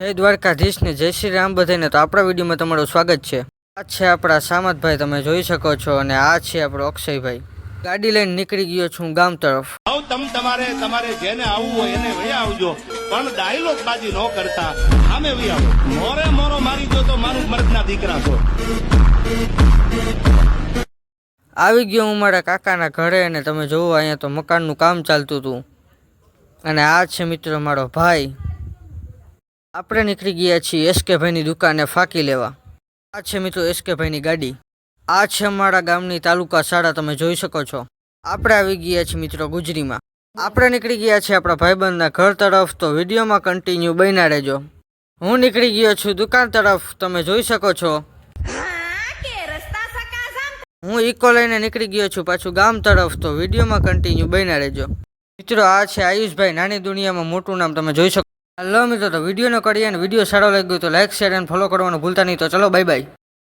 જય દ્વારકાધીશ ને જય શ્રી રામ બધાને। તો આપણા વિડીયોમાં તમારું સ્વાગત છે। આ છે આપણા સામતભાઈ, તમે જોઈ શકો છો, અને આ છે આપણો અક્ષયભાઈ। ગાડી લઈને નીકળી ગયો છું ગામ તરફ। તમારે જેને આવવું હોય એને વયા આવજો, પણ ડાયલોગ બાજી ન કરતા સામે વયા આવો। મોરે મોરો મારી દો તો મારું મર્દના દીકરા છો। આવી ગયો હું મારા કાકાના ઘરે, અને તમે જોવો અહીંયા તો મકાનનું કામ ચાલતું હતું। અને આ છે મિત્રો મારો ભાઈ। આપણે નીકળી ગયા છીએ એસકે ભાઈની દુકાને ફાંકી લેવા। આ છે મિત્રો એસકે ભાઈની ગાડી। આ છે અમારા ગામની તાલુકા શાળા, તમે જોઈ શકો છો। આપણે આવી ગયા છીએ મિત્રો ગુજરીમાં। આપણે નીકળી ગયા છીએ આપણા ભાઈબંધના ઘર તરફ, તો વિડીયોમાં કન્ટિન્યુ બન્યા રહેજો। હું નીકળી ગયો છું દુકાન તરફ, તમે જોઈ શકો છો। હું ઇકો લઈને નીકળી ગયો છું પાછું ગામ તરફ, તો વિડીયોમાં કન્ટિન્યુ બન્યા રહેજો। મિત્રો આ છે આયુષભાઈ, નાની દુનિયામાં મોટું નામ, તમે જોઈ શકો। હલો મિત્રો, તો વિડીયોનો કરીએ, અને વિડીયો સારો લાગ્યો તો લાઈક, શેર અને ફોલો કરવાનું ભૂલતા નહીં। તો ચલો બાય બાય।